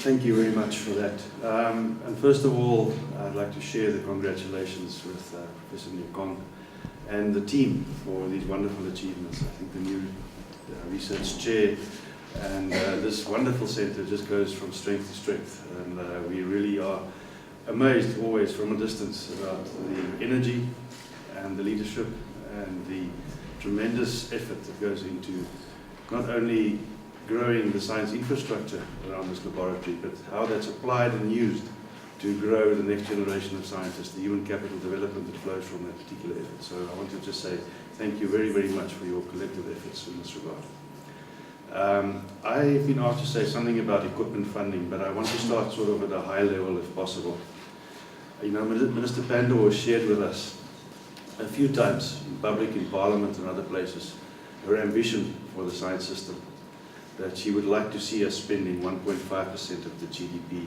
Thank you very much for that. And first of all, I'd like to share the congratulations with Professor Nyakon and the team for these wonderful achievements. I think the new research chair and this wonderful center just goes from strength to strength. And we really are amazed always from a distance about the energy and the leadership and the tremendous effort that goes into not only growing the science infrastructure around this laboratory, but how that's applied and used to grow the next generation of scientists, the human capital development that flows from that particular effort. So I want to just say thank you very, very much for your collective efforts in this regard. I've been asked to say something about equipment funding, but I want to start sort of at a high level if possible. You know, Minister Pandor has shared with us a few times in public, in Parliament and other places, her ambition for the science system, that she would like to see us spending 1.5% of the GDP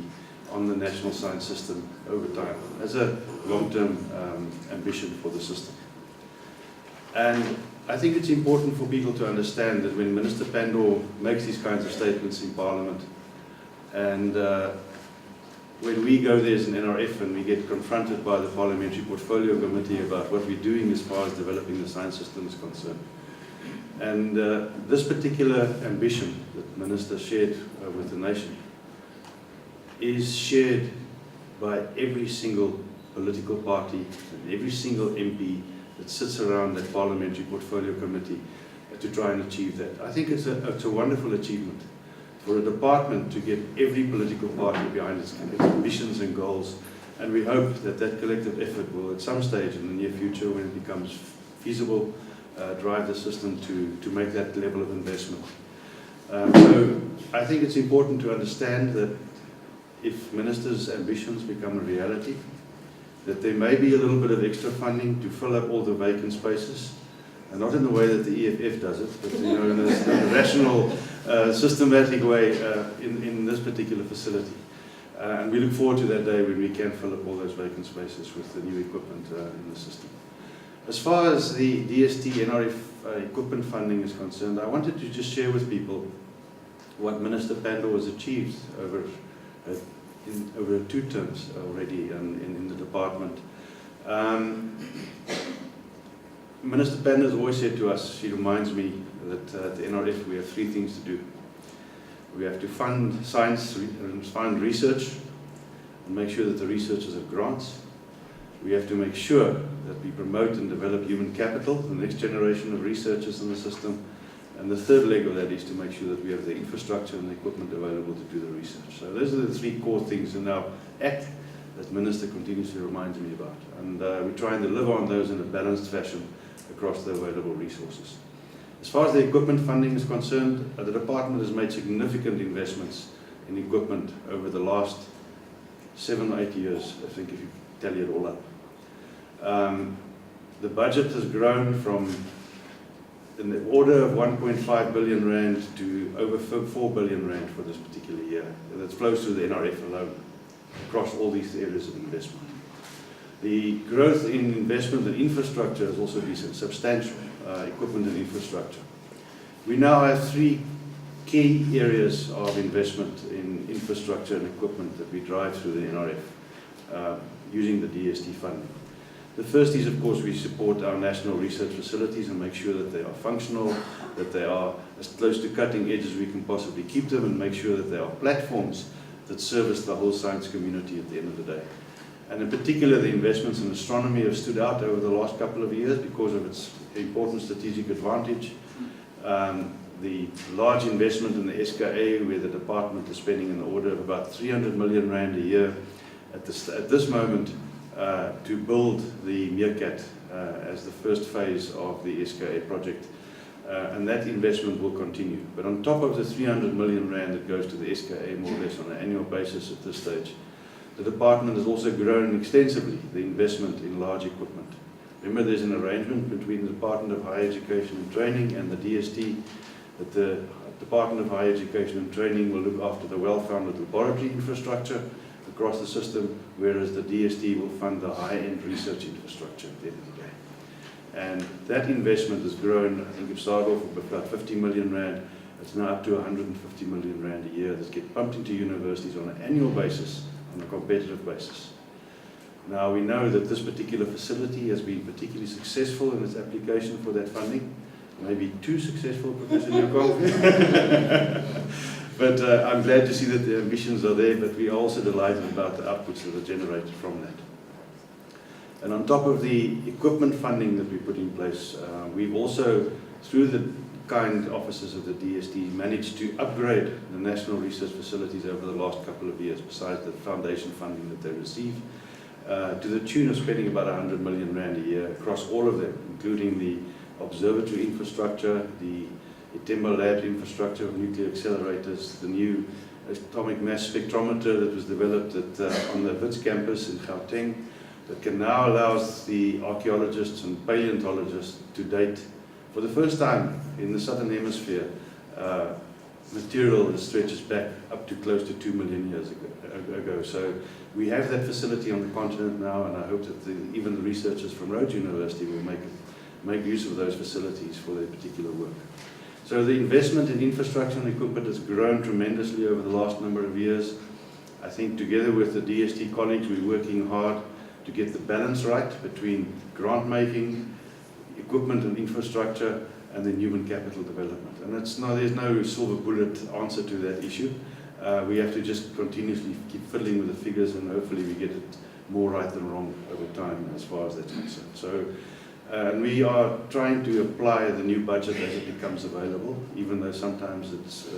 on the national science system over time, as a long-term ambition for the system. And I think it's important for people to understand that when Minister Pandor makes these kinds of statements in Parliament, and when we go there as an NRF and we get confronted by the Parliamentary Portfolio Committee about what we're doing as far as developing the science system is concerned. And this particular ambition that the Minister shared with the nation is shared by every single political party and every single MP that sits around that Parliamentary Portfolio Committee to try and achieve that. I think it's a wonderful achievement for a department to get every political party behind its ambitions and goals, and we hope that that collective effort will at some stage in the near future, when it becomes feasible, drive the system to make that level of investment. So I think it's important to understand that if Minister's ambitions become a reality, that there may be a little bit of extra funding to fill up all the vacant spaces, and not in the way that the EFF does it, but you know, in a rational, systematic way in this particular facility. And we look forward to that day when we can fill up all those vacant spaces with the new equipment in the system. As far as the DST NRF equipment funding is concerned, I wanted to just share with people what Minister Pandor has achieved over 2 terms already in the department. Minister Pandor has always said to us, she reminds me that at the NRF we have 3 things to do. We have to fund science and fund research and make sure that the researchers have grants. We have to make sure that we promote and develop human capital, the next generation of researchers in the system. And the third leg of that is to make sure that we have the infrastructure and the equipment available to do the research. So those are the 3 core things in our act that Minister continuously reminds me about. And we try and deliver on those in a balanced fashion across the available resources. As far as the equipment funding is concerned, the department has made significant investments in equipment over the last 7 or 8 years, I think, if you tally it all up. The budget has grown from in the order of 1.5 billion rand to over 4 billion rand for this particular year. And that flows through the NRF alone, across all these areas of investment. The growth in investment in infrastructure has also been substantial, equipment and infrastructure. We now have 3 key areas of investment in infrastructure and equipment that we drive through the NRF using the DST funding. The first is, of course, we support our national research facilities and make sure that they are functional, that they are as close to cutting edge as we can possibly keep them, and make sure that they are platforms that service the whole science community at the end of the day. And in particular, the investments in astronomy have stood out over the last couple of years because of its important strategic advantage. The large investment in the SKA, where the department is spending in the order of about 300 million rand a year at this moment, to build the Meerkat as the first phase of the SKA project. And that investment will continue. But on top of the 300 million rand that goes to the SKA more or less on an annual basis at this stage, the department has also grown extensively the investment in large equipment. Remember, there's an arrangement between the Department of Higher Education and Training and the DST that the Department of Higher Education and Training will look after the well-founded laboratory infrastructure across the system, whereas the DST will fund the high-end research infrastructure at the end of the day. And that investment has grown. I think it started off with about 50 million rand, It's now up to 150 million rand a year that get pumped into universities on an annual basis, on a competitive basis. Now we know that this particular facility has been particularly successful in its application for that funding. Maybe too successful, Professor Newcomb. But I'm glad to see that the ambitions are there, but we are also delighted about the outputs that are generated from that. And on top of the equipment funding that we put in place, we've also, through the kind offices of the DST, managed to upgrade the national research facilities over the last couple of years, besides the foundation funding that they receive, to the tune of spending about 100 million rand a year across all of them, including the observatory infrastructure, the Itemba lab infrastructure of nuclear accelerators, the new atomic mass spectrometer that was developed on the Wits campus in Gauteng, that can now allow the archaeologists and paleontologists to date, for the first time in the southern hemisphere, material that stretches back up to close to 2 million years ago. So we have that facility on the continent now, and I hope that even the researchers from Rhodes University will make use of those facilities for their particular work. So the investment in infrastructure and equipment has grown tremendously over the last number of years. I think together with the DST colleagues, we're working hard to get the balance right between grant making, equipment and infrastructure, and then human capital development. And there's no silver bullet answer to that issue. We have to just continuously keep fiddling with the figures, and hopefully we get it more right than wrong over time as far as that's concerned. So, and we are trying to apply the new budget as it becomes available, even though sometimes it's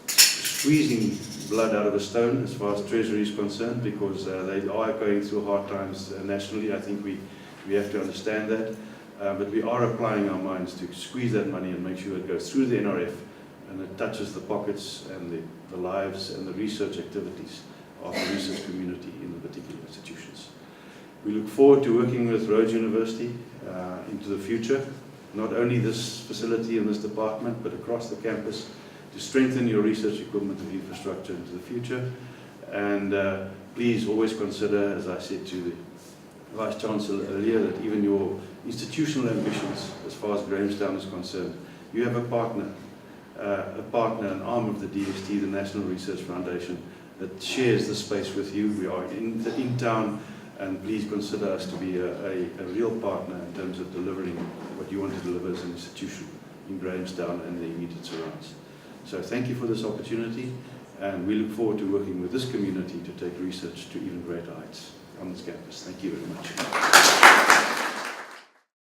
squeezing blood out of a stone as far as Treasury is concerned, because they are going through hard times nationally. I think we have to understand that. But we are applying our minds to squeeze that money and make sure it goes through the NRF and it touches the pockets and the lives and the research activities of the research community in the particular institutions. We look forward to working with Rhodes University into the future, not only this facility and this department, but across the campus, to strengthen your research equipment and infrastructure into the future. And please always consider, as I said to the Vice Chancellor earlier, that even your institutional ambitions, as far as Grahamstown is concerned, you have a partner, an arm of the DST, the National Research Foundation, that shares the space with you. We are in town, and please consider us to be a real partner in terms of delivering what you want to deliver as an institution in Grahamstown and the immediate surrounds. So thank you for this opportunity, and we look forward to working with this community to take research to even greater heights on this campus. Thank you very much.